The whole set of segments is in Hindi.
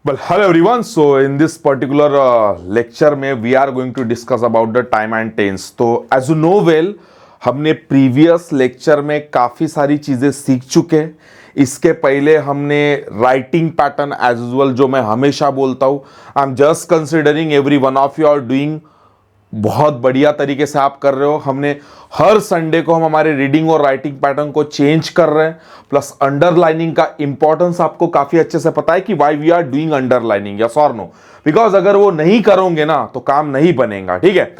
Well, hello everyone. So in this particular lecture में we are going to discuss about the time and tense. तो as you know well, हमने प्रीवियस लेक्चर में काफ़ी सारी चीज़ें सीख चुके हैं. इसके पहले हमने राइटिंग पैटर्न एज यूजुअल जो मैं हमेशा बोलता हूँ, I am just considering every one of you are doing बहुत बढ़िया तरीके से आप कर रहे हो. हमने हर संडे को हम हमारे रीडिंग और राइटिंग पैटर्न को चेंज कर रहे हैं. प्लस अंडरलाइनिंग का इंपॉर्टेंस आपको काफी अच्छे से पता है कि why we are doing underlining, yes और नो. बिकॉज अगर वो नहीं करोगे ना तो काम नहीं बनेगा, ठीक है.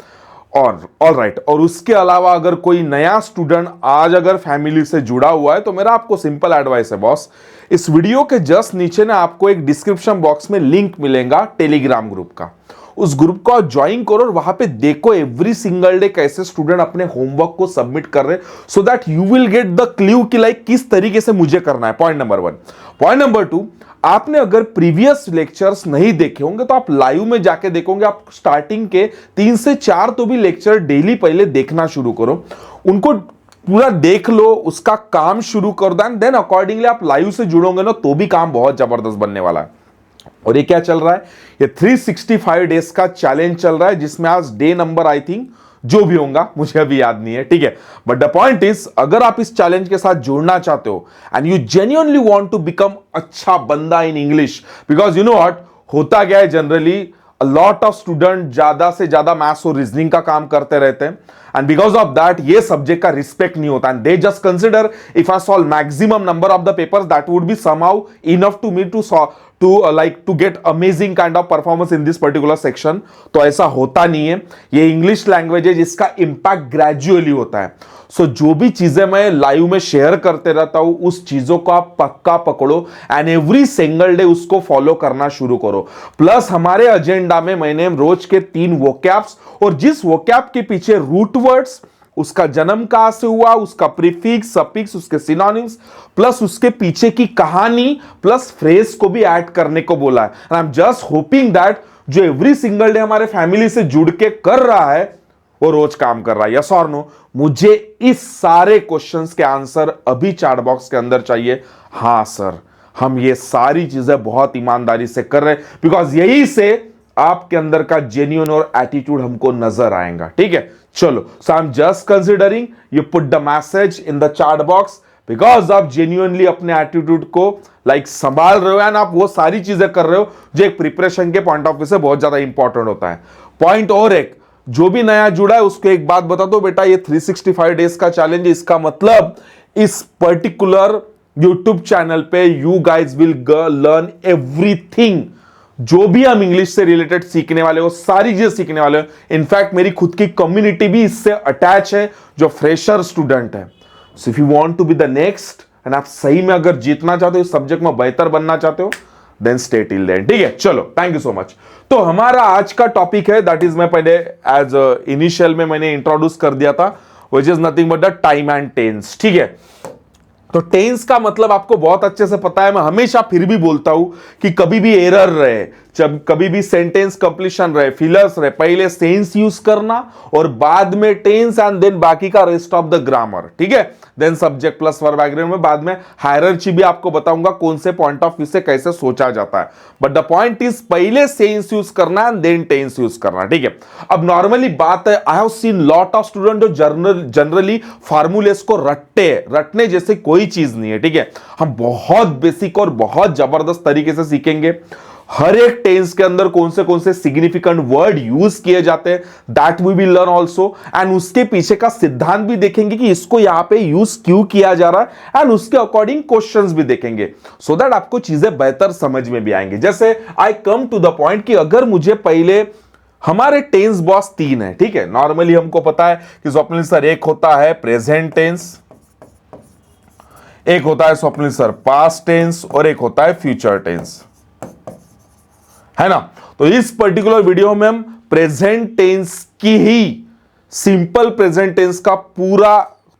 और ऑल राइट, और उसके अलावा अगर कोई नया स्टूडेंट आज अगर फैमिली से जुड़ा हुआ है तो मेरा आपको सिंपल एडवाइस है बॉस, इस वीडियो के जस्ट नीचे ना आपको एक डिस्क्रिप्शन बॉक्स में लिंक मिलेगा टेलीग्राम ग्रुप का. उस ग्रुप को ज्वाइन करो और वहां पे देखो एवरी सिंगल डे कैसे स्टूडेंट अपने होमवर्क को सबमिट कर रहे हैं, so that you will get the clue कि लाइक किस तरीके से मुझे करना है. Point number 1. पॉइंट नंबर 2, आपने अगर प्रीवियस लेक्चर्स नहीं देखे होंगे तो आप लाइव में जाके देखोगे. आप स्टार्टिंग के 3 से 4 तो भी लेक्चर डेली पहले देखना शुरू करो, उनको पूरा देख लो, उसका काम शुरू कर दो, देन अकॉर्डिंगली आप लाइव से जुड़ोगे ना तो भी काम बहुत जबरदस्त बनने वाला है. और ये क्या चल रहा है, ये 365 डेज का चैलेंज चल रहा है, जिसमें आज डे नंबर आई थिंक जो भी होगा मुझे अभी याद नहीं है, ठीक है. बट द पॉइंट इज, अगर आप इस चैलेंज के साथ जुड़ना चाहते हो and you genuinely want to become अच्छा बंदा in English, because you know what होता क्या है, generally a lot of student ज्यादा से ज्यादा मैथ्स और रीजनिंग का काम करते रहते हैं, एंड बिकॉज ऑफ दैट ये सब्जेक्ट का रिस्पेक्ट नहीं होता, and they just consider if I solve maximum number of the papers that would be somehow enough to me to get amazing kind of performance in this particular section. तो ऐसा होता नहीं है. ये इंग्लिश लैंग्वेज है जिसका इंपैक्ट ग्रेजुअली होता है. सो जो भी चीजें मैं लाइव में शेयर करते रहता हूं उस चीजों को आप पक्का पकड़ो एंड एवरी सिंगल डे उसको फॉलो करना शुरू करो. प्लस हमारे एजेंडा में मैंने रोज के 3 वोकैब्स और जिस वोकैब के पीछे रूट वर्ड्स, उसका जन्म कहां से हुआ, उसका प्रीफिक्स, सफिक्स, उसके सिनोनिम्स, प्लस उसके पीछे की कहानी, प्लस फ्रेज को भी ऐड करने को बोला है. And I am just hoping that जो एवरी सिंगल डे हमारे फैमिली से जुड़ के कर रहा है वो रोज काम कर रहा है, यस और नो. मुझे इस सारे क्वेश्चंस के आंसर अभी चैट बॉक्स के अंदर चाहिए. हां सर, हम ये सारी चीजें बहुत ईमानदारी से कर रहे हैं, बिकॉज यही से आपके अंदर का जेन्युइन और एटीट्यूड हमको नजर आएगा, ठीक है. चलो, so I am just considering you put the message in the chat box, because आप जेन्युइनली अपने एटीट्यूड को लाइक संभाल रहे हो एंड आप वो सारी चीजें कर रहे हो जो एक प्रिपरेशन के पॉइंट ऑफ व्यू से बहुत ज्यादा इंपॉर्टेंट होता है. पॉइंट और एक, जो भी नया जुड़ा है उसको एक बात बता दो बेटा, ये 365 डेज का चैलेंज है, इसका मतलब इस पर्टिकुलर यूट्यूब चैनल पे you guys will learn everything. जो भी हम इंग्लिश से रिलेटेड सीखने वाले हो सारी चीजें सीखने वाले हो. इनफैक्ट मेरी खुद की कम्युनिटी भी इससे अटैच है जो फ्रेशर स्टूडेंट है. So if you want to be the next and आप सही में अगर जीतना चाहते हो, इस सब्जेक्ट में बेहतर बनना चाहते हो, देन स्टे टिल देन, ठीक है. चलो, थैंक यू सो मच. तो हमारा आज का टॉपिक है, दैट इज मैं पहले एज इनिशियल में मैंने इंट्रोड्यूस कर दिया था, which is nothing but the time and tense, ठीक है. तो टेंस का मतलब आपको बहुत अच्छे से पता है. मैं हमेशा फिर भी बोलता हूं कि कभी भी एरर रहे, जब कभी भी सेंटेंस कंप्लीशन रहे, फिलर्स रहे, पहले सेंस यूज करना और बाद में टेंस एंड देन बाकी का रेस्ट ऑफ द ग्रामर, ठीक है. Then subject plus verb agreement में बाद में हायरार्ची भी आपको बताऊंगा कौन से पॉइंट ऑफ व्यू से कैसे सोचा जाता है. बट द पॉइंट इज पहले सेंस यूज करना एंड देन टेंस यूज करना, ठीक है. अब नॉर्मली बात है, I have seen lot of student जो जनरली फार्मूलेस को रटने जैसे कोई चीज नहीं है, ठीक है. हम बहुत बेसिक और बहुत जबरदस्त तरीके से सीखेंगे. हर एक टेंस के अंदर कौन से सिग्निफिकेंट वर्ड यूज किए जाते हैं, that we will learn also, and उसके पीछे का सिद्धांत भी देखेंगे कि इसको यहां पे यूज क्यों किया जा रहा है, एंड उसके अकॉर्डिंग क्वेश्चंस भी देखेंगे, सो दैट आपको चीजें बेहतर समझ में भी आएंगे. जैसे आई कम टू द पॉइंट कि अगर मुझे पहले हमारे टेंस बॉस 3 है, ठीक है. नॉर्मली हमको पता है कि स्वप्निल सर एक होता है प्रेजेंट टेंस, एक होता है स्वप्निल सर पास्ट टेंस और एक होता है फ्यूचर टेंस, है ना. तो इस पर्टिकुलर वीडियो में हम प्रेजेंट टेंस की ही सिंपल प्रेजेंट टेंस का पूरा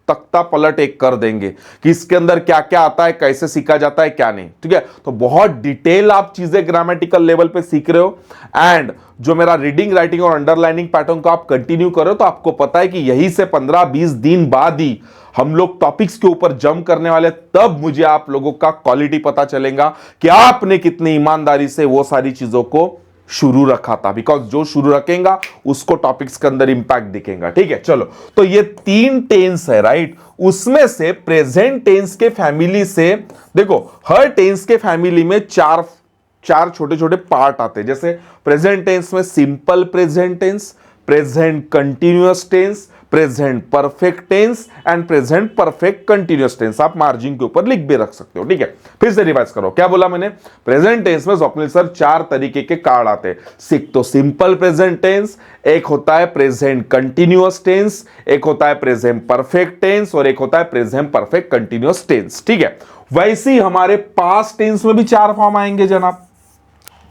तख्ता पलट एक कर देंगे कि इसके अंदर क्या क्या आता है, कैसे सीखा जाता है, क्या नहीं, ठीक है. तो बहुत डिटेल आप चीजें ग्रामेटिकल लेवल पे सीख रहे हो, एंड जो मेरा रीडिंग राइटिंग और अंडरलाइनिंग पैटर्न को आप कंटिन्यू करो तो आपको पता है कि यही से 15-20 दिन बाद ही हम लोग टॉपिक्स के ऊपर जंप करने वाले, तब मुझे आप लोगों का क्वालिटी पता चलेगा कि आपने कितनी ईमानदारी से वो सारी चीजों को शुरू रखा था। बिकॉज जो शुरू रखेगा उसको टॉपिक्स के अंदर इंपैक्ट दिखेगा। ठीक है, चलो, तो ये 3 टेंस है, राइट। उसमें से प्रेजेंट टेंस के फैमिली से देखो, हर टेंस के फैमिली में चार छोटे छोटे पार्ट आते हैं। जैसे प्रेजेंट टेंस में simple present tense, present continuous tense, present perfect tense and present perfect continuous tense. आप मार्जिन के ऊपर लिख भी रख सकते हो। ठीक है, फिर से रिवाइज करो, क्या बोला मैंने। प्रेजेंट टेंस में स्वप्निल सर 4 तरीके के कार्ड आते हैं। सीख तो सिंपल प्रेजेंट टेंस, एक होता है प्रेजेंट कंटिन्यूअस टेंस, एक होता है प्रेजेंट परफेक्ट टेंस और एक होता है प्रेजेंट परफेक्ट कंटिन्यूअस टेंस। ठीक है, वैसे ही हमारे पास्ट टेंस में भी 4 फॉर्म आएंगे जनाब।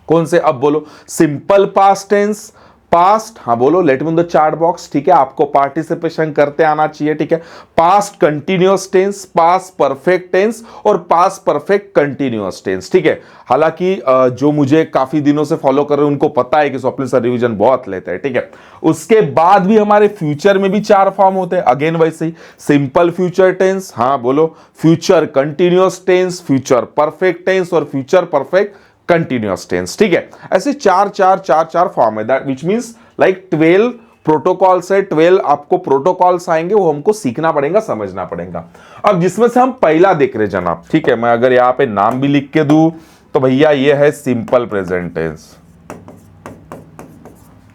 कौन से, अब बोलो। सिंपल पास्ट टेंस, पास्ट, हाँ बोलो, let me in the chat box. ठीक है, आपको पार्टिसिपेशन करते आना चाहिए। ठीक है, past continuous tense, past perfect tense और पास्ट परफेक्ट कंटिन्यूअस टेंस। ठीक है, हालांकि जो मुझे काफी दिनों से फॉलो कर रहे हैं उनको पता है कि स्वप्निल सर रिवीजन बहुत लेते हैं। ठीक है, उसके बाद भी हमारे फ्यूचर में भी 4 फॉर्म होते हैं। अगेन वैसे ही, सिंपल फ्यूचर टेंस, हाँ बोलो, future continuous tense, future perfect tense और फ्यूचर परफेक्ट कंटिन्यूअस टेंस। ठीक है, ऐसे 4 फॉर्म है, that which means like 12 protocols है। 12 आपको प्रोटोकॉल्स आएंगे, वो हमको सीखना पड़ेगा, समझना पड़ेगा। अब जिसमें से हम पहला देख रहे जनाब, ठीक है, मैं अगर यहां पे नाम भी लिख के दूं तो भैया ये है सिंपल प्रेजेंट टेंस।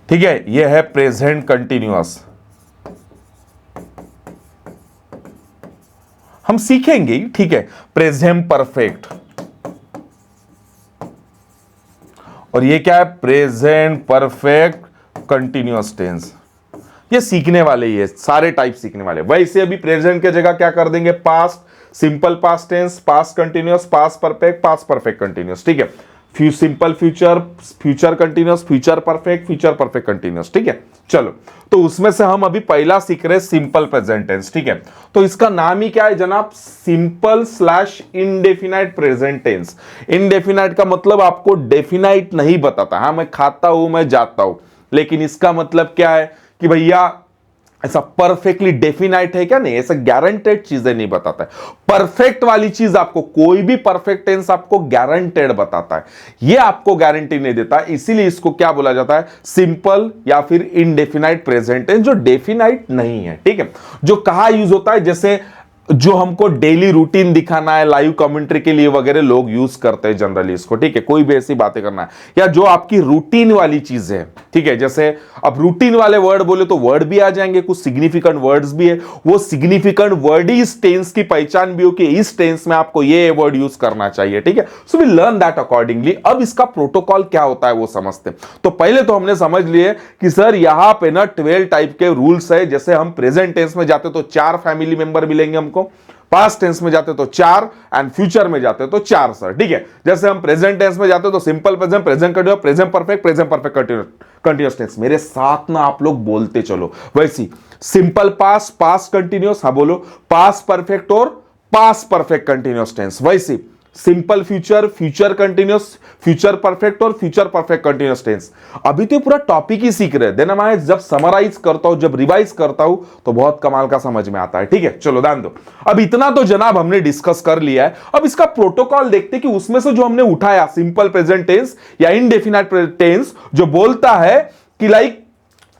ठीक है, ये है प्रेजेंट कंटिन्यूअस। हम सीखेंगे, ठीक है, प्रेजेंट परफेक्ट, और ये क्या है, प्रेजेंट परफेक्ट कंटिन्यूअस टेंस। ये सीखने वाले, ये सारे टाइप सीखने वाले। वैसे अभी प्रेजेंट के जगह क्या कर देंगे, past, simple past tense, past continuous, past perfect continuous. ठीक है, simple future, future continuous, future perfect continuous. ठीक है, चलो, तो उसमें से हम अभी पहला सीख रहे सिंपल प्रेजेंट टेंस। ठीक है, तो इसका नाम ही क्या है जनाब, simple slash indefinite present tense. Indefinite का मतलब आपको डेफिनाइट नहीं बताता। हाँ, मैं खाता हूं, मैं जाता हूं, लेकिन इसका मतलब क्या है कि भैया ऐसा परफेक्टली डेफिनाइट है क्या, नहीं, ऐसा गारंटेड चीजें नहीं बताता है। परफेक्ट वाली चीज आपको, कोई भी परफेक्ट टेंस आपको गारंटेड बताता है, ये आपको गारंटी नहीं देता। इसीलिए इसको क्या बोला जाता है, सिंपल या फिर इनडेफिनाइट प्रेजेंट टेंस, जो डेफिनाइट नहीं है। ठीक है, जो कहां यूज होता है, जैसे जो हमको डेली रूटीन दिखाना है, लाइव कमेंट्री के लिए वगैरह लोग यूज करते हैं जनरली इसको। ठीक है, कोई भी ऐसी बातें करना है, या जो आपकी रूटीन वाली चीज है। ठीक है, जैसे अब रूटीन वाले वर्ड बोले तो वर्ड भी आ जाएंगे, कुछ सिग्निफिकेंट वर्ड्स भी है। वो सिग्निफिकेंट वर्ड ही इस टेंस की पहचान भी हो कि इस टेंस में आपको ये वर्ड यूज करना चाहिए। ठीक है, so we learn that accordingly. अब इसका प्रोटोकॉल क्या होता है वो समझते हैं। तो पहले तो हमने समझ लिए कि सर यहां पे ना 12 टाइप के रूल्स है। जैसे हम प्रेजेंट टेंस में जाते तो 4 फैमिली मेंबर मिलेंगे हमको, पास्ट टेंस में जाते तो 4 एंड फ्यूचर में जाते तो 4 सर। ठीक है, जैसे हम प्रेजेंट टेंस में जाते तो simple present, present continuous, present perfect continuous tense. मेरे साथ ना आप लोग बोलते चलो। वैसी सिंपल पास्ट, पास्ट कंटिन्यूअस, हाँ बोलो, पास्ट परफेक्ट और पास्ट परफेक्ट कंटिन्यूअस टेंस। वैसी simple future, future continuous, future perfect और फ्यूचर परफेक्ट कंटिन्यूअस टेंस। अभी तो पूरा टॉपिक ही सीख रहे हैं, देन मैं जब समराइज करता हूं, जब रिवाइज करता हूं तो बहुत कमाल का समझ में आता है। ठीक है, चलो ध्यान दो। अब इतना तो जनाब हमने डिस्कस कर लिया है। अब इसका प्रोटोकॉल देखते हैं कि उसमें से जो हमने उठाया सिंपल प्रेजेंट टेंस या इनडेफिनाइट टेंस, जो बोलता है कि लाइक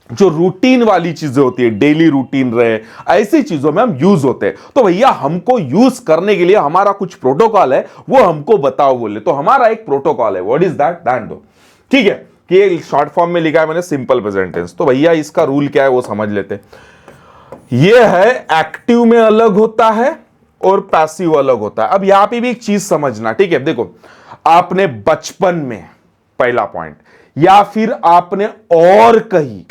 जो रूटीन वाली चीजें होती है, डेली रूटीन रहे, ऐसी चीजों में हम यूज होते हैं। तो भैया हमको यूज करने के लिए हमारा कुछ प्रोटोकॉल है, वो हमको बताओ बोले। तो हमारा एक प्रोटोकॉल है, व्हाट इज दैट, ध्यान दो। ठीक है, कि ये शॉर्ट फॉर्म में लिखा है मैंने सिंपल प्रेजेंट टेंस। तो भैया इसका रूल क्या है वो समझ लेते हैं। ये है एक्टिव में अलग होता है और पैसिव अलग होता है। अब यहां पे भी एक चीज समझना, ठीक है, देखो आपने बचपन में, पहला पॉइंट, या फिर आपने और कहीं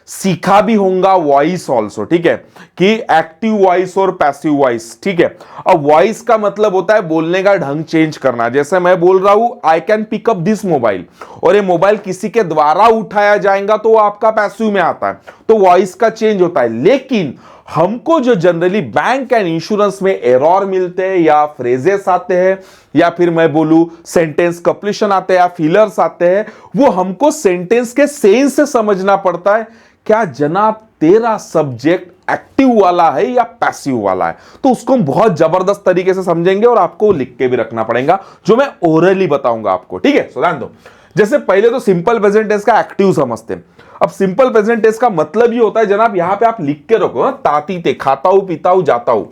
सीखा भी होगा वॉइस ऑल्सो। ठीक है, कि एक्टिव वॉइस और पैसिव वॉइस। ठीक है, अब वॉइस का मतलब होता है बोलने का ढंग चेंज करना। जैसे मैं बोल रहा हूं I can pick up this mobile, और ये मोबाइल किसी के द्वारा उठाया जाएगा तो वो आपका पैसिव में आता है, तो वॉइस का चेंज होता है। लेकिन हमको जो जनरली बैंक एंड इंश्योरेंस में एरर मिलते हैं, या फ्रेजेस आते हैं, या फिर मैं बोलूं सेंटेंस कंप्लीशन आते हैं, या फिलर्स आते हैं, वो हमको सेंटेंस के सेंस से समझना पड़ता है। क्या जनाब तेरा सब्जेक्ट एक्टिव वाला है या पैसिव वाला है, तो उसको हम बहुत जबरदस्त तरीके से समझेंगे और आपको लिख के भी रखना पड़ेगा, जो मैं ओरली बताऊंगा आपको, ठीक है। सो ध्यान दो, जैसे पहले तो सिंपल प्रेजेंट टेंस का एक्टिव समझते हैं। अब सिंपल प्रेजेंट टेंस का मतलब ये होता है जनाब, यहां पे आप लिख के रखो ना, ताती ते, खाता हूं पीता हूं जाता हूं,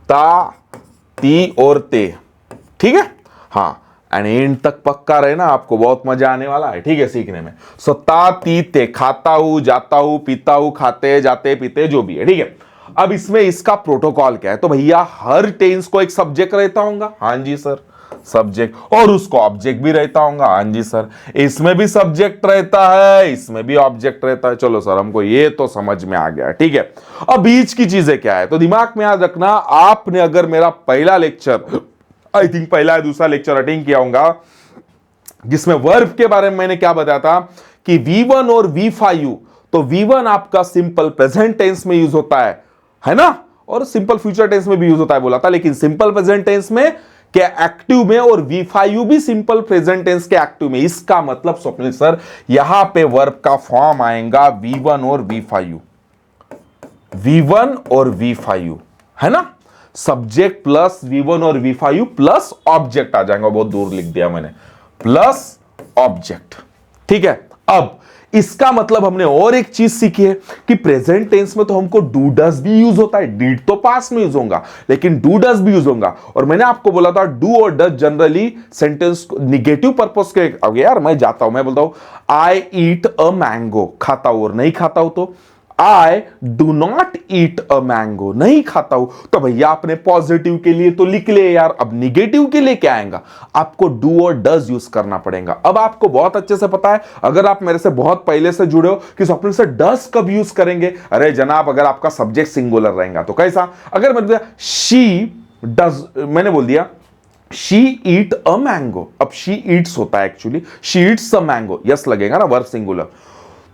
ता ती और ते, ठीक है। हाँ, एंड एंड तक पक्का रहे ना, आपको बहुत मजा आने वाला है, ठीक है, सीखने में। सो ता ती ते, खाता हूं जाता हूं पीता हूं, खाते जाते पीते जो भी है, ठीक है। अब इसमें इसका प्रोटोकॉल क्या है, तो भैया हर टेंस को एक सब्जेक्ट रहता होगा, हाँ जी सर, सब्जेक्ट, और उसको ऑब्जेक्ट भी रहता होगा, हाँ जी सर। इसमें भी सब्जेक्ट रहता है, इसमें भी ऑब्जेक्ट रहता है। चलो सर, हमको ये तो समझ में आ गया, ठीक है। अब बीच की चीजें क्या है, तो दिमाग में याद रखना, आपने अगर मेरा पहला लेक्चर, आई थिंक पहला या दूसरा लेक्चर अटेंड किया होगा, जिसमें वर्ब के बारे में मैंने क्या बताया था कि V1 और V5, तो V1 आपका सिंपल प्रेजेंट टेंस में यूज होता है ना, और सिंपल फ्यूचर टेंस में भी यूज होता है बोला था, लेकिन सिंपल प्रेजेंट टेंस में क्या एक्टिव में, और V5 भी सिंपल प्रेजेंट टेंस के एक्टिव में। इसका मतलब स्वप्निल सर, यहां पे वर्ब का फॉर्म आएगा V1 और V5, V1 और V5, है ना, सब्जेक्ट प्लस V1 और V5 प्लस ऑब्जेक्ट आ जाएगा, बहुत दूर लिख दिया मैंने, प्लस ऑब्जेक्ट, ठीक है। अब इसका मतलब हमने और एक चीज सीखी है कि प्रेजेंट टेंस में तो हमको डू डज भी यूज होता है, डीड तो पास में यूज होगा, लेकिन डू डज भी यूज होगा। और मैंने आपको बोला था डू और does generally sentence negative purpose के, अब यार मैं जाता हूं, मैं बोलता हूं आई ईट अ मैंगो, खाता हूं और नहीं खाता हूं, तो I do not eat a mango, नहीं खाता हूं, तो भैया आपने पॉजिटिव के लिए तो लिख ले यार। अब निगेटिव के लिए क्या आएगा, आपको डू और डज यूज करना पड़ेगा। अब आपको बहुत अच्छे से पता है, अगर आप मेरे से बहुत पहले से जुड़े हो, कि स्वप्निल से डज कब यूज करेंगे। अरे जनाब, अगर आपका सब्जेक्ट सिंगुलर रहेगा तो कैसा, अगर मैंने शी डज, मैंने बोल दिया शी ईट अ मैंगो, अब शी ईट्स होता है actually, she Yeats a mango, yes लगेगा ना, वर्ब सिंगुलर।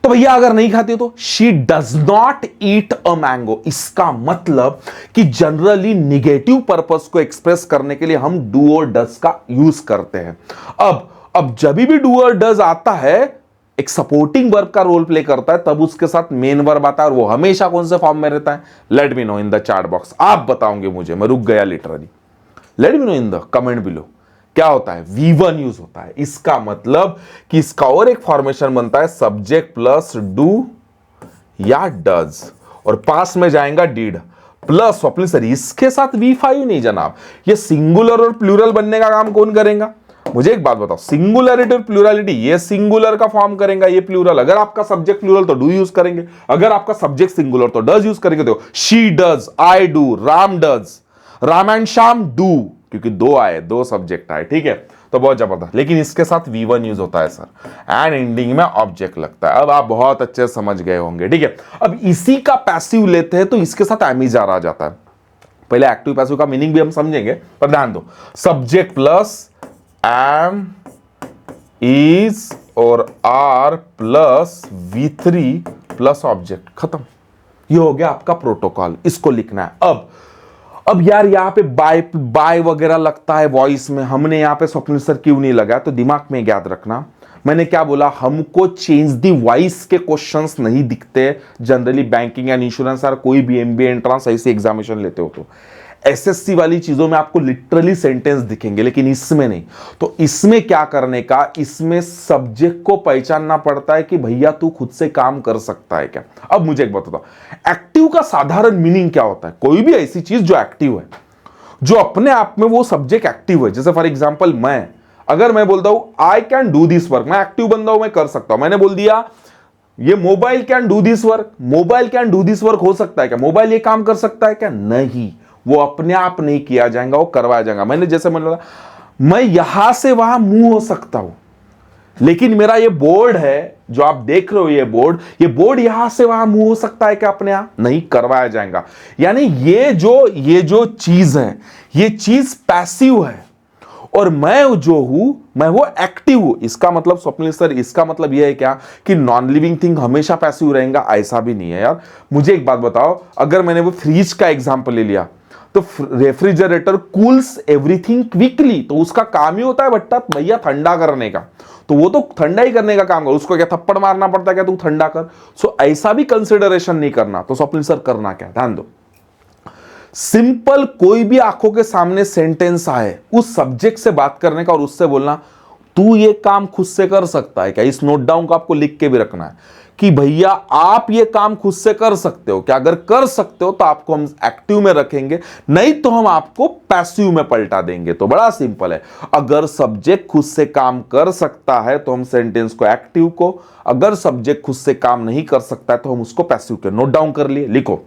तो भैया अगर नहीं खाती तो she does not eat a mango. इसका मतलब कि जनरली निगेटिव पर्पस को एक्सप्रेस करने के लिए हम डू और डज का यूज करते हैं। अब जब भी डू और डज आता है, एक सपोर्टिंग वर्ब का रोल प्ले करता है, तब उसके साथ मेन वर्ब आता है, और वो हमेशा कौन से फॉर्म में रहता है, let me know in the chat box. आप बताओगे मुझे, मैं रुक गया literally, let me know in the comment below क्या होता है, V1 यूज होता है। इसका मतलब कि इसका और एक फॉर्मेशन बनता है सब्जेक्ट प्लस डू या डज, और पास में जाएगा डीड प्लस स्वप्निल सर इसके साथ V5 नहीं जनाब, ये सिंगुलर और प्लूरल बनने का काम कौन करेगा। मुझे एक बात बताओ, सिंगुलरिटी और प्लूरलिटी, ये सिंगुलर का फॉर्म करेगा, ये प्लूरल। अगर आपका सब्जेक्ट प्लूरल तो डू यूज करेंगे, अगर आपका सब्जेक्ट सिंगुलर तो डज यूज करेंगे। देखो, she does, I do, Ram does, Ram and Shyam do, क्योंकि दो आए, दो सब्जेक्ट आए, ठीक है, तो बहुत जबरदस्त। लेकिन इसके साथ V1 यूज होता है सर, एंड एंडिंग में ऑब्जेक्ट लगता है। अब आप बहुत अच्छे से समझ गए होंगे, ठीक है। अब इसी का पैसिव लेते हैं तो इसके साथ एमिजार आ जाता है। पहले एक्टिव पैसिव का मीनिंग भी हम समझेंगे, पर ध्यान दो, सब्जेक्ट प्लस एम, इज और are plus V3 plus object, खत्म। ये हो गया आपका प्रोटोकॉल, इसको लिखना है। अब यार यहां पे बाय वगैरह लगता है वॉइस में, हमने यहां पे स्वप्निल सर क्यों नहीं लगा, तो दिमाग में याद रखना, मैंने क्या बोला, हमको चेंज दी वॉइस के क्वेश्चंस नहीं दिखते जनरली बैंकिंग एंड इंश्योरेंस और कोई भी MBA एंट्रेंस ऐसे एग्जामिनेशन लेते हो तो। SSC वाली चीजों में आपको लिटरली सेंटेंस दिखेंगे, लेकिन इसमें नहीं। तो इसमें क्या करने का, इसमें सब्जेक्ट को पहचानना पड़ता है कि भैया तू खुद से काम कर सकता है क्या। अब मुझे एक बात बताओ, एक्टिव का साधारण मीनिंग क्या होता है, कोई भी ऐसी चीज जो एक्टिव है, जो अपने आप में वो सब्जेक्ट एक्टिव है। जैसे फॉर एग्जाम्पल, अगर मैं बोलता हूं I can do this work, मैं एक्टिव बंदा हूं, मैं कर सकता हूं। मैंने बोल दिया ये mobile can do this work, mobile can do this work हो सकता है क्या, मोबाइल ये काम कर सकता है क्या, नहीं, वो अपने आप नहीं किया जाएगा, वो करवाया जाएगा। मैंने जैसे बोला, मैं यहां से वहां मूव हो सकता हूं, लेकिन मेरा ये बोर्ड है जो आप देख रहे हो, ये बोर्ड यहां से वहां मूव हो सकता है क्या, अपने आप नहीं, करवाया जाएगा। यानी ये जो चीज है, ये चीज पैसिव है, और मैं जो हूं, मैं वो एक्टिव हूं। इसका मतलब स्वप्निल सर, इसका मतलब यह है क्या कि नॉन लिविंग थिंग हमेशा पैसिव रहेगा, ऐसा भी नहीं है यार। मुझे एक बात बताओ, अगर मैंने वो फ्रिज का एग्जांपल ले लिया, तो रेफ्रिजरेटर कूल्स एवरीथिंग क्विकली, तो उसका काम ही होता है भट्टा भैया ठंडा करने का, तो वो तो ठंडा ही करने का काम कर, उसको क्या थप्पड़ मारना पड़ता है क्या तू ठंडा कर। सो ऐसा भी कंसिडरेशन नहीं करना। तो स्वप्निल सर करना क्या, ध्यान दो, सिंपल कोई भी आंखों के सामने सेंटेंस आए, उस सब्जेक्ट से बात करने का और उससे बोलना तू ये काम खुद से कर सकता है क्या। इस नोट डाउन को आपको लिख के भी रखना है कि भैया आप ये काम खुद से कर सकते हो क्या। अगर कर सकते हो तो आपको हम एक्टिव में रखेंगे, नहीं तो हम आपको पैसिव में पलटा देंगे। तो बड़ा सिंपल है, अगर सब्जेक्ट खुद से काम कर सकता है तो हम सेंटेंस को एक्टिव को, अगर सब्जेक्ट खुद से काम नहीं कर सकता है तो हम उसको पैसिव के। नोट डाउन कर लिए, लिखो,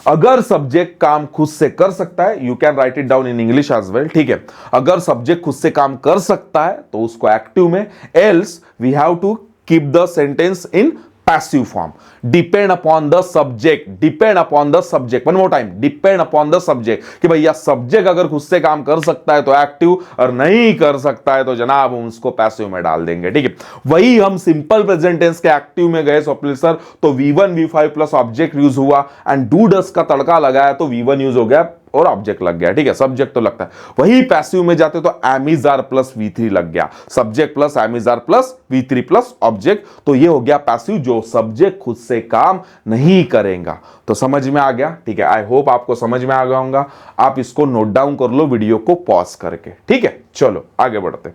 अगर सब्जेक्ट काम खुद से कर सकता है, you can write it down in English as well, ठीक है। अगर सब्जेक्ट खुद से काम कर सकता है तो उसको एक्टिव में, else we have to keep the sentence in passive form. Depend upon the subject, depend upon the subject, one more time, depend upon the subject, कि भैया सब्जेक्ट अगर खुद से काम कर सकता है तो एक्टिव, और नहीं कर सकता है तो जनाब हम उसको पैसिव में डाल देंगे, ठीक है। वही हम सिंपल प्रेजेंट टेंस के एक्टिव में गए स्वप्निल सर, तो V1 V5 plus object use हुआ एंड डू डस का तड़का लगाया तो V1 यूज हो गया और ऑब्जेक्ट लग गया, ठीक है, सब्जेक्ट तो लगता है। वही पैसिव में जाते तो एमिजार प्लस V3 लग गया, subject plus am is are plus V3 plus object, तो ये हो गया पैसिव, जो सब्जेक्ट खुद से काम नहीं करेगा। तो समझ में आ गया, ठीक है। आई होप आपको समझ में आ गया होगा। आप इसको नोट डाउन कर लो वीडियो को पॉज करके, ठीक है। चलो आगे बढ़ते।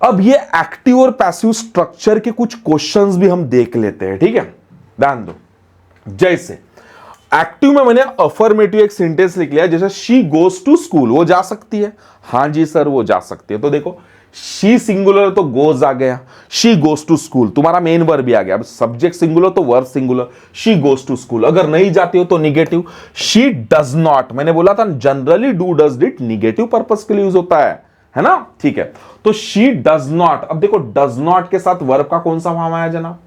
अब ये एक्टिव और पैसिव स्ट्रक्चर के कुछ क्वेश्चंस भी हम देख लेते हैं, ठीक है, ध्यान दो। जैसे एक्टिव में मैंने अफर्मेटिव एक सेंटेंस लिख लिया, जैसे शी गोज टू स्कूल, वो जा सकती है, हां जी सर वो जा सकती है। तो देखो शी सिंगुलर तो गोज आ गया, शी गोज टू स्कूल तुम्हारा मेन वर्ब भी आ गया। अब सब्जेक्ट सिंगुलर तो verb singular, she goes to school. अगर नहीं जाती हो तो निगेटिव, शी डज नॉट, मैंने बोला था generally do does did negative purpose के लिए यूज होता है ना, ठीक है। तो शी डज नॉट, अब देखो डज नॉट के साथ वर्ब का कौन सा फॉर्म आया जनाब,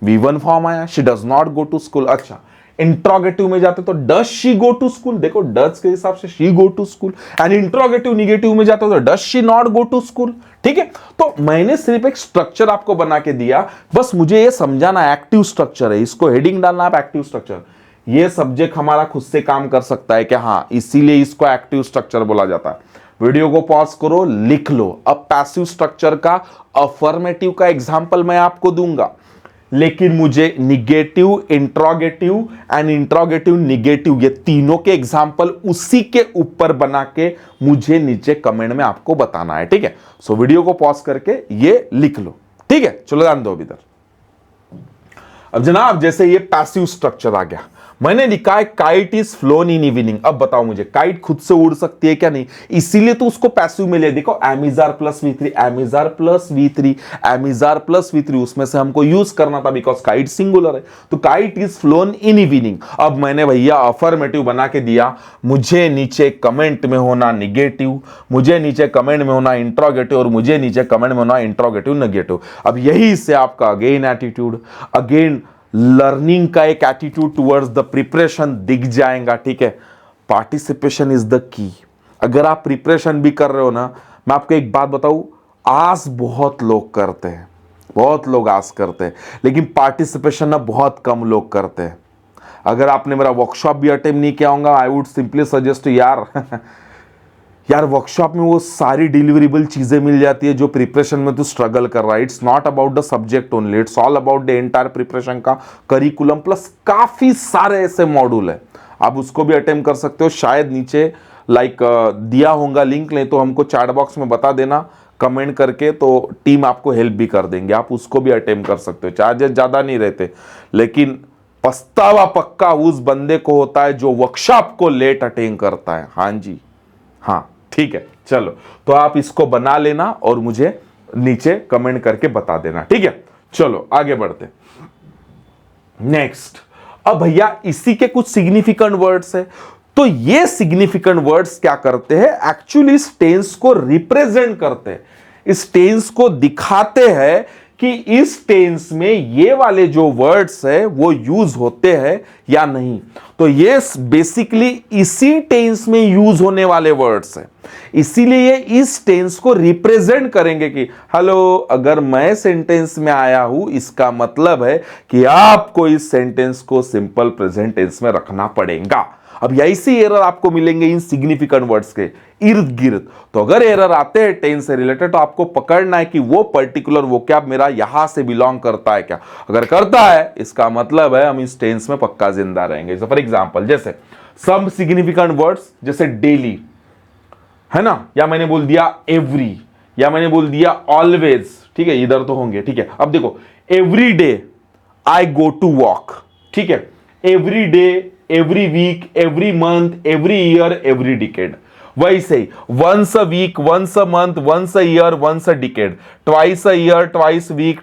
V1 फॉर्म आया, she does not go to school. अच्छा, इंट्रोगेटिव में जाते तो does she go to school, देखो डज के हिसाब से she go to school, and interrogative negative में जाते तो does she not go to school, ठीक है। तो मैंने सिर्फ एक स्ट्रक्चर आपको बना के दिया, बस मुझे ये समझाना एक्टिव स्ट्रक्चर है, इसको हेडिंग डालना आप एक्टिव स्ट्रक्चर। ये सब्जेक्ट हमारा खुद से काम कर सकता है क्या, हाँ, इसीलिए इसको एक्टिव स्ट्रक्चर बोला जाता है। वीडियो को पॉज करो, लिख लो। अब पैसिव स्ट्रक्चर का अफर्मेटिव का एग्जांपल मैं आपको दूंगा, लेकिन मुझे negative, interrogative and interrogative negative, ये तीनों के एग्जांपल उसी के ऊपर बना के मुझे नीचे कमेंट में आपको बताना है, ठीक है। सो वीडियो को पॉज करके ये लिख लो, ठीक है। चलो ध्यान दो इधर। अब जनाब जैसे ये पैसिव स्ट्रक्चर आ गया, मैंने लिखा है kite is flown in evening. अब बताओ मुझे काइट खुद से उड़ सकती है क्या, नहीं, इसीलिए तो उसको पैसिव में ले। देखो am is are plus V3, am is are plus V3, am is are plus V3, उसमें से हमको यूज करना था बिकॉज काइट सिंगुलर है। तो kite is flown in evening. अब मैंने भैया अफर्मेटिव बना के दिया, मुझे नीचे कमेंट में होना निगेटिव, मुझे नीचे कमेंट में होना इंट्रोगेटिव, और मुझे नीचे कमेंट में होना इंट्रोगेटिव नेगेटिव। अब यही से आपका अगेन एटीट्यूड, अगेन लर्निंग का एक एटीट्यूड टुवर्ड्स द प्रिपरेशन दिख जाएगा, ठीक है। Participation is the key. अगर आप प्रिपरेशन भी कर रहे हो ना, मैं आपको एक बात बताऊं, आस बहुत लोग करते हैं, बहुत लोग आस करते हैं, लेकिन पार्टिसिपेशन ना बहुत कम लोग करते हैं। अगर आपने मेरा वर्कशॉप भी अटेंड नहीं किया होगा, आई वुड सिंपली सजेस्ट यार वर्कशॉप में वो सारी डिलीवरेबल चीजें मिल जाती है जो प्रिपरेशन में तू स्ट्रगल कर रहा है। It's not about the subject only, it's all about the entire preparation का करिकुलम प्लस काफी सारे ऐसे मॉड्यूल है, आप उसको भी अटेम्प्ट कर सकते हो। शायद नीचे दिया होगा लिंक, नहीं तो हमको चैट बॉक्स में बता देना कमेंट करके, तो टीम आपको हेल्प भी कर देंगे, आप उसको भी अटेम्प्ट कर सकते हो। चार्जेस ज्यादा नहीं रहते, लेकिन पछतावा पक्का उस बंदे को होता है जो वर्कशॉप को लेट अटेंड करता है। हाँ जी, हाँ, ठीक है। चलो तो आप इसको बना लेना और मुझे नीचे कमेंट करके बता देना, ठीक है। चलो आगे बढ़ते नेक्स्ट। अब भैया इसी के कुछ सिग्निफिकेंट वर्ड्स है, तो ये सिग्निफिकेंट वर्ड्स क्या करते हैं, एक्चुअली इस टेंस को रिप्रेजेंट करते हैं, इस टेंस को दिखाते हैं कि इस टेंस में ये वाले जो वर्ड्स है वो यूज होते हैं या नहीं। तो ये बेसिकली इसी टेंस में यूज होने वाले वर्ड्स है, इसीलिए ये इस टेंस को रिप्रेजेंट करेंगे कि हेलो, अगर मैं सेंटेंस में आया हूं इसका मतलब है कि आपको इस सेंटेंस को सिंपल प्रेजेंट टेंस में रखना पड़ेगा। अब ऐसे एरर आपको मिलेंगे इन सिग्निफिकेंट वर्ड्स के इर्द गिर्द। तो अगर एरर आते हैं टेंस से रिलेटेड तो आपको पकड़ना है कि वो पर्टिकुलर वोकैब मेरा यहां से बिलोंग करता है क्या। अगर करता है इसका मतलब है हम इस टेंस में पक्का जिंदा रहेंगे। फॉर एग्जाम्पल जैसे सम सिग्निफिकेंट वर्ड्स जैसे डेली है ना, या मैंने बोल दिया एवरी, या मैंने बोल दिया ऑलवेज, ठीक है, इधर तो होंगे। ठीक है, अब देखो every day I go to walk, ठीक है, every day, every week, every month, every year, every decade. वैसे ही once a week, once a month, once a year, once a decade, twice a year, twice week,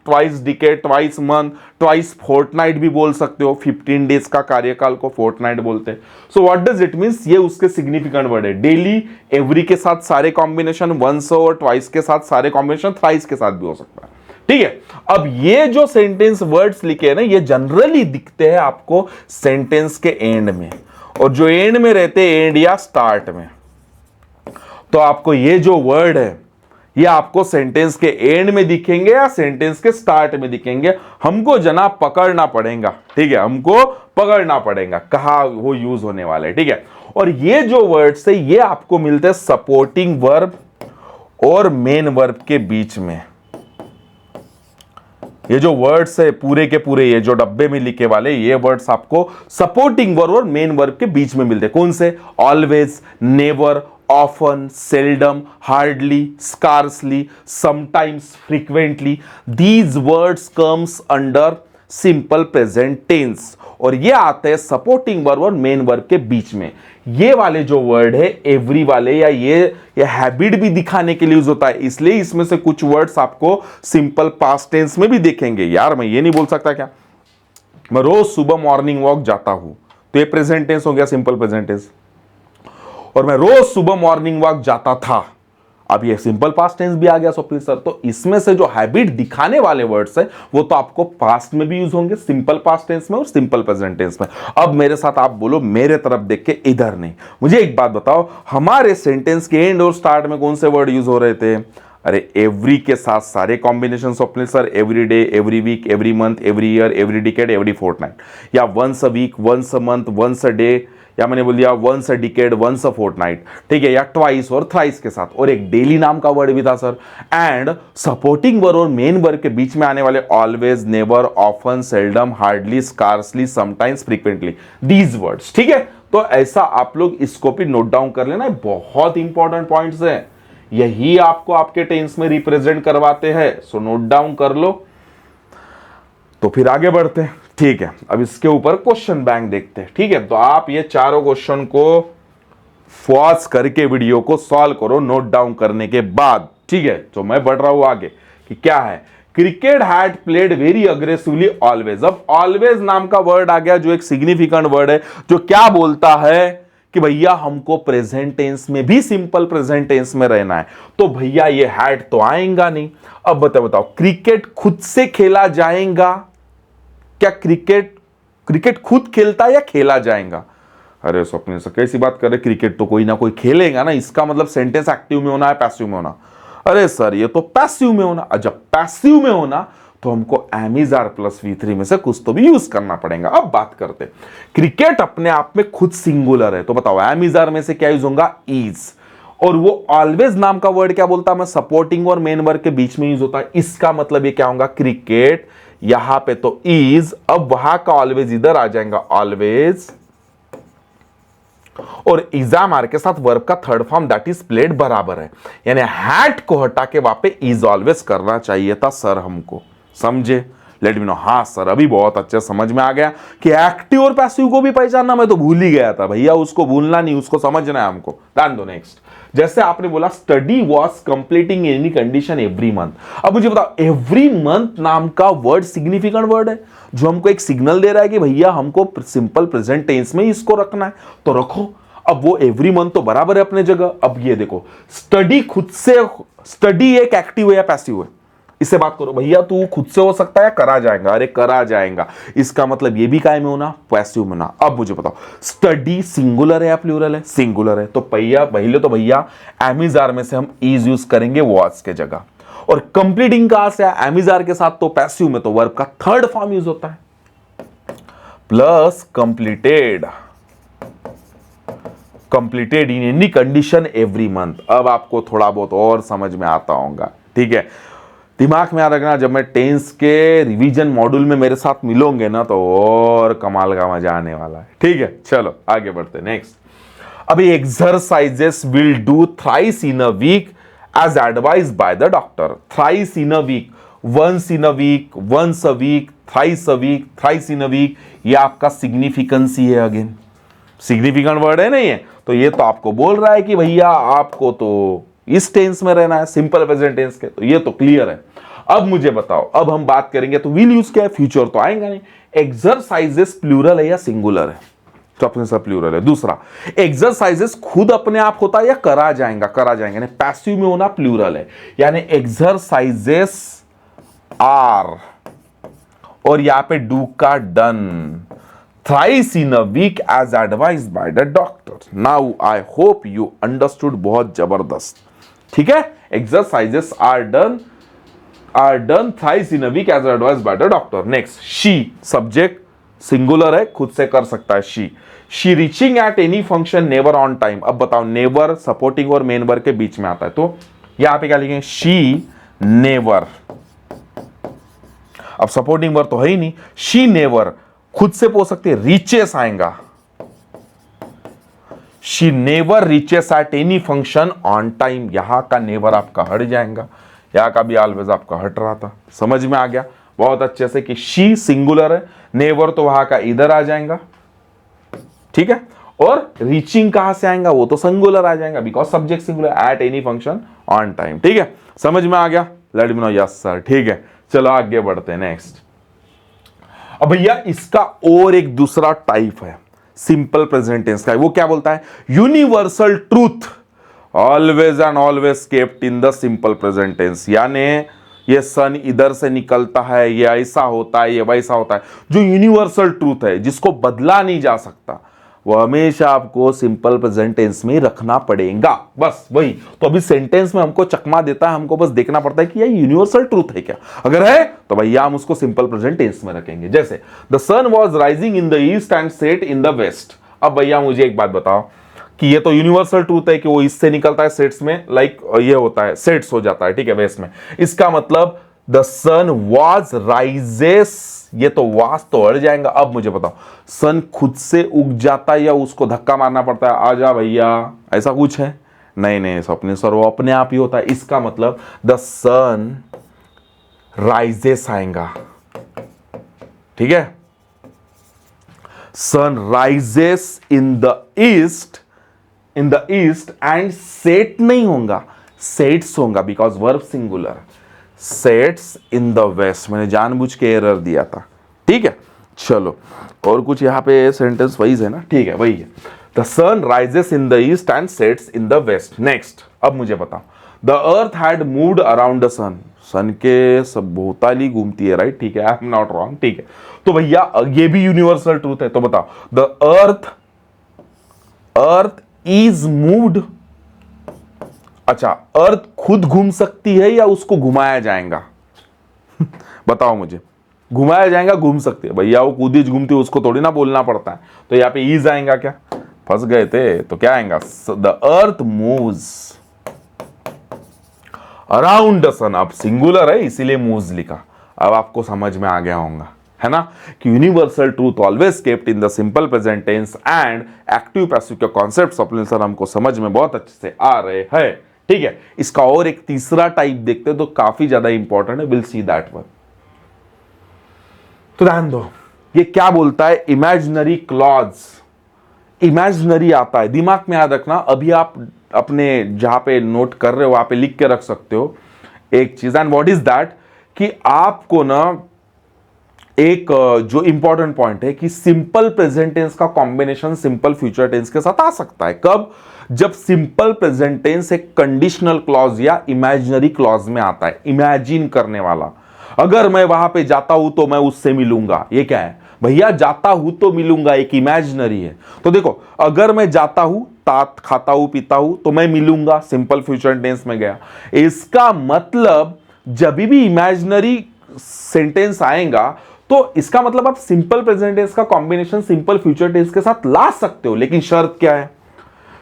twice decade, twice month, twice fortnight भी बोल सकते हो। 15 डेज का कार्यकाल को फोर्टनाइट बोलते हैं। So what does it means, ये उसके सिग्निफिकेंट वर्ड है। डेली, एवरी के साथ सारे कॉम्बिनेशन, वंस और ट्वाइस के साथ सारे कॉम्बिनेशन, थ्राइस के साथ भी हो सकता है। ठीक है, अब ये जो सेंटेंस वर्ड्स लिखे हैं ना, ये जनरली दिखते हैं आपको सेंटेंस के एंड में, और जो एंड में रहते हैं एंड या स्टार्ट में। तो आपको ये जो वर्ड है ये आपको सेंटेंस के एंड में दिखेंगे या सेंटेंस के स्टार्ट में दिखेंगे, हमको जनाब पकड़ना पड़ेगा। ठीक है, हमको पकड़ना पड़ेगा कहां वो यूज होने वाले हैं। ठीक है, और ये जो वर्ड्स है ये आपको मिलते हैं सपोर्टिंग वर्ब और मेन वर्ब के बीच में। ये जो वर्ड्स है पूरे के पूरे, ये जो डब्बे में लिखे वाले ये वर्ड्स आपको सपोर्टिंग वर्ब और मेन वर्ब के बीच में मिलते हैं। कौन से? Always, never, often, seldom, hardly, scarcely, sometimes, frequently. These words comes under simple present tense, और ये आते हैं सपोर्टिंग वर्ब और मेन वर्ब के बीच में। ये वाले जो वर्ड है एवरी वाले, या ये हैबिट भी दिखाने के लिए यूज होता है, इसलिए इसमें से कुछ वर्ड्स आपको सिंपल पास्ट टेंस में भी देखेंगे। यार मैं ये नहीं बोल सकता क्या, मैं रोज सुबह मॉर्निंग वॉक जाता हूं, तो ये प्रेजेंट टेंस हो गया, सिंपल प्रेजेंट टेंस। और मैं रोज सुबह मॉर्निंग वॉक जाता था, अब ये सिंपल पास्ट टेंस भी आ गया स्वप्निल सर। तो इसमें से जो हैबिट दिखाने वाले वर्ड्स है वो तो आपको पास्ट में भी यूज होंगे, सिंपल पास्ट टेंस में और सिंपल प्रेजेंट टेंस में। अब मेरे साथ आप बोलो, मेरे तरफ देख के, इधर नहीं। मुझे एक बात बताओ, हमारे सेंटेंस के एंड और स्टार्ट में कौन से वर्ड यूज हो रहे थे? अरे एवरी के साथ सारे combination Swapnil sir, every day, every week, every month, every year, every decade, every fortnight, या once a week, once a month, once a day, या मैंने बोल दिया once a decade, once a fortnight. ठीक है, या ट्वाइस और थ्राइस के साथ, और एक डेली नाम का वर्ड भी था सर। एंड सपोर्टिंग वर्ड और मेन वर्ड के बीच में आने वाले always, never, often, seldom, hardly, scarcely, sometimes, frequently, these words. ठीक है, तो ऐसा आप लोग इसको भी नोट डाउन कर लेना, बहुत इंपॉर्टेंट पॉइंट्स हैं, यही आपको आपके टेंस में रिप्रेजेंट करवाते हैं। सो नोट डाउन कर लो, तो फिर आगे बढ़ते हैं। ठीक है, अब इसके ऊपर क्वेश्चन बैंक देखते हैं। ठीक है, तो आप ये चारों क्वेश्चन को पॉज करके वीडियो को सॉल्व करो नोट डाउन करने के बाद। ठीक है, तो मैं बढ़ रहा हूं आगे कि क्या है। Cricket had played very aggressively always. अब ऑलवेज नाम का वर्ड आ गया जो एक सिग्निफिकेंट वर्ड है, जो क्या बोलता है कि भैया हमको प्रेजेंट टेंस में भी सिंपल प्रेजेंट टेंस में रहना है। तो भैया ये हैड तो आएगा नहीं। अब बताओ क्रिकेट खुद से खेला जाएगा क्या? क्रिकेट खुद खेलता है या खेला जाएगा? अरे स्वप्निल सर कैसी बात कर रहे, क्रिकेट तो कोई ना कोई खेलेगा ना, इसका मतलब सेंटेंस एक्टिव में होना है पैसिव में होना? अरे सर ये तो पैसिव में होना। जब पैसिव में होना तो हमको एमिजार प्लस V3 में से कुछ तो भी यूज करना पड़ेगा। अब बात करते, क्रिकेट अपने आप में खुद सिंगुलर है, तो बताओ एमिजार में से क्या यूज होगा? इज। और वो ऑलवेज नाम का वर्ड क्या बोलता है? मैं सपोर्टिंग और मेन वर्ड के बीच में यूज होता है, इसका मतलब ये क्या होगा? क्रिकेट, यहां पे तो इज, अब वहां का ऑलवेज इधर आ जाएगा ऑलवेज, और इजामार के साथ वर्ब का third form that is played बराबर है, यानी हैड को हटा के वहां पे इज ऑलवेज करना चाहिए था सर हमको। समझे? Let me know. हाँ सर अभी बहुत अच्छे समझ में आ गया कि एक्टिव और पैसिव को भी पहचानना मैं तो भूल ही गया था। भैया उसको भूलना नहीं, उसको समझना है हमको। ध्यान दो नेक्स्ट, जैसे आपने बोला study was completing any condition every month. अब मुझे बताओ एवरी मंथ नाम का वर्ड सिग्निफिकेंट वर्ड है जो हमको एक सिग्नल दे रहा है कि भैया हमको सिंपल प्रेजेंट टेंस में इसको रखना है, तो रखो। अब वो एवरी मंथ तो बराबर है अपने जगह। अब ये देखो स्टडी खुद से, स्टडी एक एक्टिव है या पैसिव है? इससे बात करो, भैया तू खुद से हो सकता है करा जाएगा? अरे करा जाएगा, इसका मतलब ये भी काय में होना? पैसिव में होना। अब मुझे बताओ स्टडी सिंगुलर है या प्लूरल है? सिंगुलर है, तो पहले तो भैया एमिजार में से हम इज यूज करेंगे वॉज के जगह, और कंप्लीटिंग कहां से है? एमिजार के साथ तो पैसिव में तो वर्ब का थर्ड फॉर्म यूज होता है, plus completed. Completed in any condition every month. अब आपको थोड़ा बहुत और समझ में आता होगा, ठीक है। दिमाग में याद रखना, जब मैं टेंस के रिवीजन मॉड्यूल में मेरे साथ मिलोगे ना तो और कमाल का मजा आने वाला है, ठीक है। चलो आगे बढ़ते नेक्स्ट। अभी exercises will do thrice in a week as advise by the doctor. Thrice in a week, once in a week, once a week, thrice a week, thrice in a week, ये आपका सिग्निफिकेंस ही है। अगेन सिग्निफिकेंट वर्ड है नहीं है, तो ये तो आपको बोल रहा है कि भैया आपको तो इस टेंस में रहना है, सिंपल प्रेजेंट टेंस के, तो ये तो क्लियर है। अब मुझे बताओ, अब हम बात करेंगे तो विल यूज क्या है, फ्यूचर तो आएगा नहीं। एक्सरसाइजेस प्लूरल है या सिंगुलर है, तो अपने सब प्लूरल है। दूसरा, एक्सरसाइजेस खुद अपने आप होता है या करा जाएगा, करा जाएगा, यानी पैसिव में होना प्लूरल है, यानी एक्सरसाइजेस आर और यहां पे डू का done, thrice in a week as advise by the doctor. Now I hope you understood, बहुत जबरदस्त, ठीक है। Exercises are done thrice in a week as advise by the doctor. Next, she subject singular है, खुद से कर सकता है she reaching at any function never on time. अब बताओ, नेवर सपोर्टिंग और मेन वर्ब के बीच में आता है, तो यहां पे क्या लिखेंगे, शी नेवर। अब सपोर्टिंग वर्ब तो है ही नहीं, शी नेवर खुद से पूछ सकते हैं, रीचेस आएगा, she never reaches eight any function on time. यहां का नेवर आपका हट जाएगा, यहां का भी ऑलवेज आपका हट रहा था, समझ में आ गया बहुत अच्छे से कि शी सिंगुलर है, नेवर तो वहां का इधर आ जाएगा, ठीक है। और रीचिंग कहां से आएगा, वो तो सिंगुलर आ जाएगा, because subject singular, eight any function on time, ठीक है। समझ में आ गया, let me know, yes sir, ठीक है। चलो आगे बढ़ते हैं नेक्स्ट। अब भैया इसका और एक दूसरा टाइप है सिंपल प्रेजेंट टेंस का, वो क्या बोलता है, universal truth always and always kept in the simple present tense. यानी ये सन इधर से निकलता है, ये ऐसा होता है, ये वैसा होता है, जो यूनिवर्सल ट्रूथ है जिसको बदला नहीं जा सकता, वो हमेशा आपको सिंपल प्रेजेंट टेंस में रखना पड़ेगा, बस वही। तो अभी सेंटेंस में हमको चकमा देता है, हमको बस देखना पड़ता है कि ये यूनिवर्सल ट्रूथ है क्या, अगर है तो भैया हम उसको सिंपल प्रेजेंट टेंस में रखेंगे। जैसे the sun was rising in the east and set in the west. अब भैया मुझे एक बात बताओ कि ये तो यूनिवर्सल ट्रूथ है कि वो ईस्ट से निकलता है, सेट्स में, लाइक ये होता है, सेट्स हो जाता है, ठीक है, वेस्ट में। इसका मतलब द सन वॉज राइजेस, ये तो वास तो अड़ जाएगा। अब मुझे बताओ, सन खुद से उग जाता है या उसको धक्का मारना पड़ता है, आजा भैया, ऐसा कुछ है? नहीं नहीं स्वप्निल सर, वो अपने आप ही होता है। इसका मतलब द सन राइजेस आएगा, ठीक है। Sun rises in the east and set नहीं होगा, सेट्स होगा, because verb singular. Sets in the west, मैंने जानबूझ के एरर दिया था, ठीक है। चलो और कुछ यहाँ पे सेंटेंस वाइज है ना, ठीक है, वही है। The sun rises in the east and sets in the west. Next, अब मुझे बताओ, the earth had moved around the sun, sun के सब भोताली घूमती है, राइट, ठीक है, आई एम नॉट रॉन्ग, ठीक है। तो भैया ये भी यूनिवर्सल ट्रूथ है, तो बताओ, द अर्थ इज मूव्ड। अच्छा, अर्थ खुद घूम सकती है या उसको घुमाया जाएगा? बताओ मुझे, घुमाया जाएगा, घूम सकती है, भैया वो खुद ही घूमती है, उसको थोड़ी ना बोलना पड़ता है, तो यहाँ पे ईज आएगा क्या? फंस गए थे, तो क्या आएगा, the earth moves around the sun. अब सिंगुलर है इसीलिए मूव्स लिखा, अब आपको समझ में आ गया होगा, है ना, कि universal truth always kept in the simple present tense and active passive के कॉन्सेप्ट स्वप्निल सर हमको समझ में बहुत अच्छे से आ रहे हैं, ठीक है। इसका और एक तीसरा टाइप देखते हैं, तो काफी ज्यादा इंपॉर्टेंट है, विल सी दैट वन। तो ध्यान दो, ये क्या बोलता है, इमेजिनरी क्लॉज। इमेजिनरी आता है, दिमाग में याद रखना, अभी आप अपने जहां पे नोट कर रहे हो वहां पे लिख के रख सकते हो एक चीज, एंड व्हाट इज दैट, कि आपको ना एक जो इंपॉर्टेंट पॉइंट है कि सिंपल प्रेजेंट टेंस का कॉम्बिनेशन सिंपल फ्यूचर टेंस के साथ आ सकता है। कब? जब सिंपल प्रेजेंट टेंस एक कंडीशनल क्लॉज या इमेजिनरी क्लॉज में आता है, इमेजिन करने वाला। अगर मैं वहां पे जाता हूं तो मैं उससे मिलूंगा, ये क्या है भैया, जाता हूं तो मिलूंगा, एक इमेजिनरी है। तो देखो, अगर मैं जाता हूं, तात खाता हूं, पीता हूं, तो मैं मिलूंगा, सिंपल फ्यूचर टेंस में गया। इसका मतलब जब भी इमेजिनरी सेंटेंस आएगा तो इसका मतलब आप सिंपल प्रेजेंट टेंस का कॉम्बिनेशन सिंपल फ्यूचर टेंस के साथ ला सकते हो, लेकिन शर्त क्या है?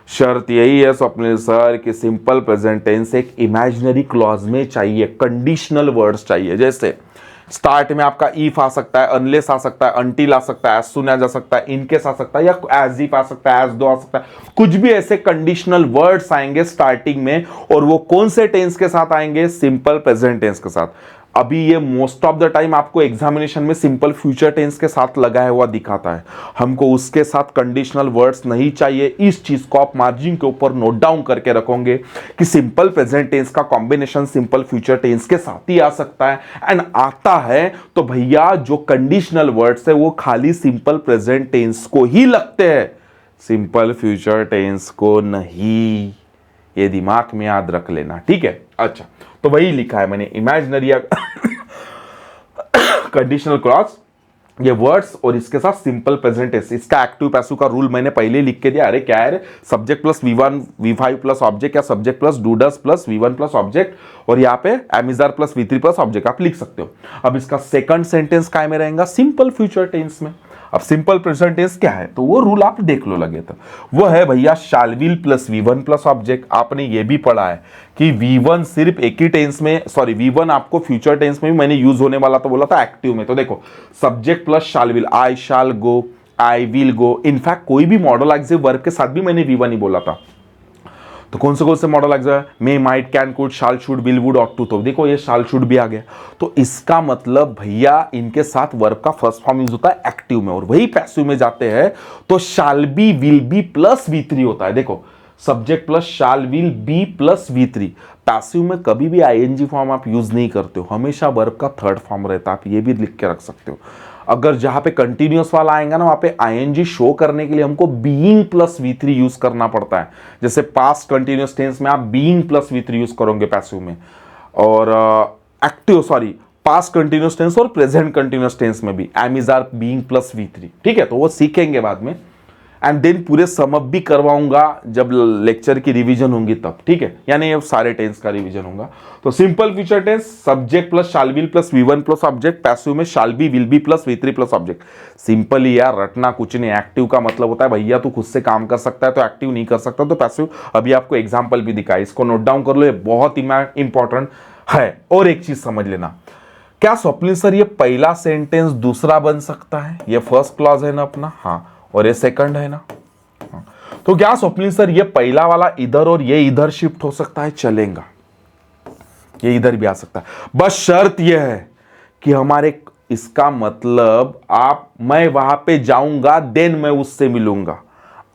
शर्त यही है स्वप्निल सर कि सिंपल प्रेजेंट टेंस एक इमेजिनरी क्लॉज में चाहिए, कंडीशनल वर्ड्स चाहिए। जैसे स्टार्ट में आपका इफ आ सकता है, अनलेस आ सकता है, अंटिल आ सकता है, एज सुन एज आ सकता है, इनकेस आ सकता है, या एज इफ आ सकता है, एज दो आ सकता है। कुछ भी ऐसे कंडीशनल वर्ड्स आएंगे स्टार्टिंग में, और वो कौन से टेंस के साथ आएंगे? सिंपल प्रेजेंट टेंस के साथ। अभी ये मोस्ट ऑफ द टाइम आपको एग्जामिनेशन में सिंपल फ्यूचर टेंस के साथ लगाया हुआ दिखाता है। हमको उसके साथ कंडीशनल वर्ड्स नहीं चाहिए। इस चीज को आप मार्जिन के ऊपर नोट डाउन करके रखोगे कि सिंपल प्रेजेंट टेंस का कॉम्बिनेशन सिंपल फ्यूचर टेंस के साथ ही आ सकता है। एंड आता है तो भैया जो कंडीशनल वर्ड्स है वो खाली सिंपल प्रेजेंट टेंस को ही लगते हैं, सिंपल फ्यूचर टेंस को नहीं। ये दिमाग में याद रख लेना, ठीक है। अच्छा, तो वही लिखा है मैंने, इमेजिनरी कंडीशनल क्लॉज, ये वर्ड्स और इसके साथ सिंपल प्रेजेंट टेंस। इसका एक्टिव पैसिव का रूल मैंने पहले लिख के दिया। अरे क्या है, subject plus V1 V5 plus object, या subject plus do does plus V1 plus object, और यहाँ पे एमिजार प्लस V3 प्लस ऑब्जेक्ट आप लिख सकते हो। अब इसका सेकंड सेंटेंस काय में रहेगा? सिंपल फ्यूचर टेंस में। अब सिंपल प्रेजेंट टेंस क्या है, तो वो रूल आप देख लो लगे तो। वो है भैया शैल will plus V1 plus object. आपने ये भी पढ़ा है कि V1 सिर्फ एक ही टेंस में, सॉरी V1 आपको फ्यूचर टेंस में भी मैंने यूज होने वाला तो बोला था एक्टिव में। तो देखो subject plus shall will, I shall go, I will go. In fact कोई भी मॉडल एग्जिव वर्ब के साथ भी मैंने V1 ही बोला था। तो कौन से मॉडल एग्जाम है? May, might, can, could, shall, should, will, would, ought to. तो देखो ये शाल शुड भी आ गया। तो इसका मतलब भैया इनके साथ वर्ब का फर्स्ट फॉर्म यूज होता है एक्टिव में, और वही पैसिव में जाते हैं तो शाल be, will be plus V3 होता है। देखो subject plus shall will be plus V3। Passive में कभी भी आईएनजी फॉर्म आप यूज नहीं करते हो, हमेशा वर्ब का थर्ड फॉर्म रहता है। आप ये भी लिख के रख सकते हो। अगर जहां पे कंटिन्यूअस वाला आएगा ना, वहां पे आईएनजी शो करने के लिए हमको बीइंग प्लस V3 यूज करना पड़ता है। जैसे पास्ट कंटिन्यूअस टेंस में आप बीइंग प्लस V3 यूज करोगे पैसिव में, और active sorry past continuous tense और प्रेजेंट कंटिन्यूअस टेंस में भी am is are being plus V3, ठीक है। तो वो सीखेंगे बाद में, एंड देन पूरे समअप भी करवाऊंगा जब लेक्चर की रिवीजन होंगी तब, ठीक है। यानी ये सारे टेंस का रिवीजन होगा। तो simple future tense subject plus shall will plus V1 plus object, passive में shall be, will be plus V3 plus object. Simple ही यार, रटना कुछ नहीं। एक्टिव का मतलब होता है भैया तू खुद से काम कर सकता है तो एक्टिव, नहीं कर सकता तो पैसिव। अभी आपको एग्जाम्पल भी दिखाई, इसको नोट डाउन कर लो, ये बहुत इंपॉर्टेंट है। और एक चीज समझ लेना, क्या स्वप्निल सर ये पहला सेंटेंस दूसरा बन सकता है? ये फर्स्ट क्लॉज है ना अपना, हाँ, और ये सेकंड है ना। तो क्या स्वप्निल सर ये पहला वाला इधर और ये इधर शिफ्ट हो सकता है? चलेगा, ये इधर भी आ सकता है। बस शर्त यह है कि हमारे, इसका मतलब मैं वहां पे जाऊंगा देन मैं उससे मिलूंगा।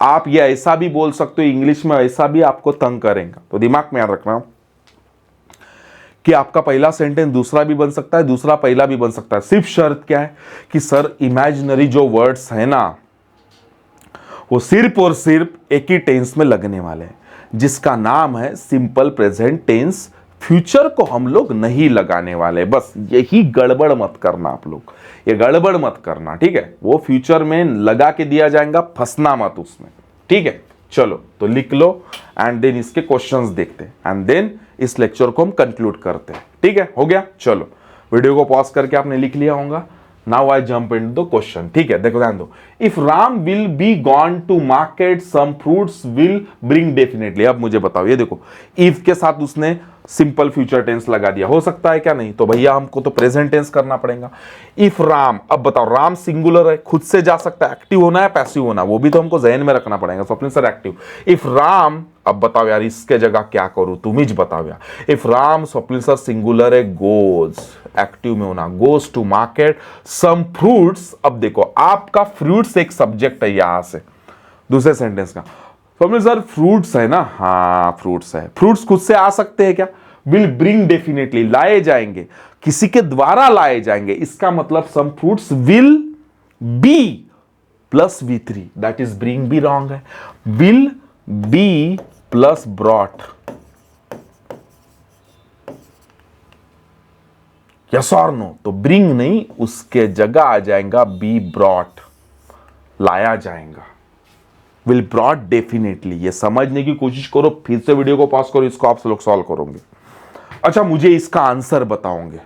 आप ये ऐसा भी बोल सकते हो इंग्लिश में, ऐसा भी आपको तंग करेगा। तो दिमाग में याद रखना कि आपका पहला सेंटेंस दूसरा भी बन सकता है, दूसरा पहला भी बन सकता है। सिर्फ शर्त क्या है कि सर इमेजिनरी जो वर्ड्स है ना, वो सिर्फ और सिर्फ एक ही टेंस में लगने वाले हैं, जिसका नाम है सिंपल प्रेजेंट टेंस। फ्यूचर को हम लोग नहीं लगाने वाले। बस यही गड़बड़ मत करना आप लोग, ये गड़बड़ मत करना, ठीक है। वो फ्यूचर में लगा के दिया जाएगा, फंसना मत उसमें, ठीक है। चलो तो लिख लो, एंड देन इसके क्वेश्चंस देखते हैं, एंड देन इस लेक्चर को हम कंक्लूड करते हैं, ठीक है। हो गया, चलो वीडियो को पॉज करके आपने लिख लिया होगा। Now I jump into the question, ठीक है। देखो ध्यान दो, if Ram will be gone to market some fruits will bring definitely. अब मुझे बताओ, ये देखो इफ के साथ उसने सिंपल फ्यूचर टेंस लगा दिया, हो सकता है क्या? नहीं। तो भैया हमको तो प्रेजेंट टेंस करना पड़ेगा। इफ राम, अब बताओ राम सिंगुलर है, खुद से जा सकता है, एक्टिव होना है पैसिव होना, वो भी तो हमको जहन में रखना पड़ेगा। Swapnil sir active. If Ram, अब बताओ यार इसके जगह क्या करूं, तुम ही बताओ यार। If Ram, Swapnil sir singular है, गोज, एक्टिव में होना, goes to market some fruits. अब देखो आपका फ्रूट्स एक सब्जेक्ट है यहां से, दूसरे सेंटेंस का। स्वप्निल सर फ्रूट्स है ना, हाँ फ्रूट्स है। फ्रूट्स खुद से आ सकते हैं क्या? विल ब्रिंग डेफिनेटली, लाए जाएंगे, किसी के द्वारा लाए जाएंगे। इसका मतलब some fruits will be plus V3, that is bring भी रॉन्ग है। Will be plus brought, yes और नो? तो ब्रिंग नहीं, उसके जगह आ जाएगा बी ब्रॉट, लाया जाएगा। विल ब्रॉट डेफिनेटली, ये समझने की कोशिश करो, फिर से वीडियो को पॉज करो, इसको आप लोग सॉल्व करोगे। अच्छा मुझे इसका आंसर बताओगे,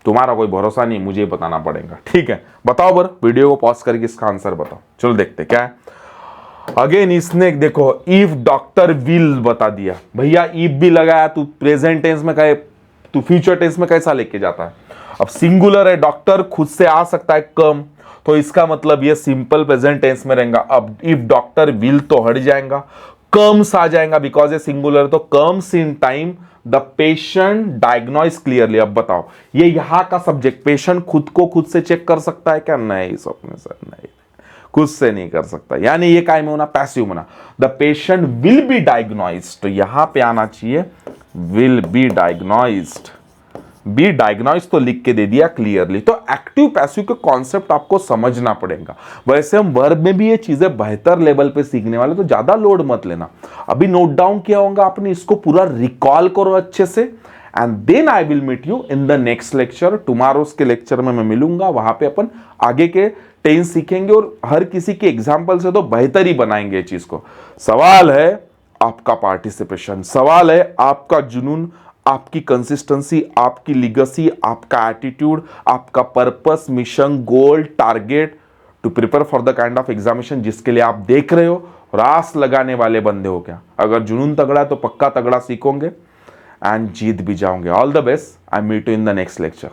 तुम्हारा कोई भरोसा नहीं, मुझे बताना पड़ेगा, ठीक है। बताओ बर, वीडियो को पॉज करके इसका आंसर बताओ। चलो देखते क्या है। अगेन इसने देखो इफ डॉक्टर विल बता दिया, भैया इफ भी लगाया तू प्रेजेंट टेंस में कहे, तू फ्यूचर टेंस में कैसा लेके जाता है। अब सिंगुलर है, डॉक्टर खुद से आ सकता है कम, तो इसका मतलब ये सिंपल प्रेजेंट टेंस में रहेगा। अब इफ डॉक्टर विल तो हट जाएगा, कम्स आ जाएगा, बिकॉज ये सिंगुलर, तो comes in time the patient diagnose clearly. अब बताओ ये यहां का सब्जेक्ट, पेशेंट खुद को खुद से चेक कर सकता है क्या? नहीं स्वप्न सर, नहीं, खुद से नहीं कर सकता, यानी ये काय में होना, पैसिव होना। The patient will be diagnosed, तो यहां पे आना चाहिए will be diagnosed. Be diagnose तो लिख के दे दिया क्लियरली। तो एक्टिव पैसिव के कॉन्सेप्ट आपको समझना पड़ेगा। वैसे हम वर्ब में भी ये चीजें बेहतर लेवल पे सीखने वाले, तो ज्यादा लोड मत लेना। अभी नोट डाउन किया होगा आपने, इसको पूरा रिकॉल करो अच्छे से, and then I will meet you in the next lecture. Tomorrow's के लेक्चर में मैं मिलूंगा, वहां पे अपन आगे के टेंस सीखेंगे और हर किसी के एग्जाम्पल से तो बेहतर ही बनाएंगे चीज को। सवाल है आपका पार्टिसिपेशन, सवाल है आपका जुनून, आपकी कंसिस्टेंसी, आपकी लिगेसी, आपका एटीट्यूड, आपका purpose, mission, goal, target to prepare for the kind of examination जिसके लिए आप देख रहे हो। रास लगाने वाले बंदे हो क्या? अगर जुनून तगड़ा है तो पक्का तगड़ा सीखोगे एंड जीत भी जाओगे। All the best, I meet you in the next lecture.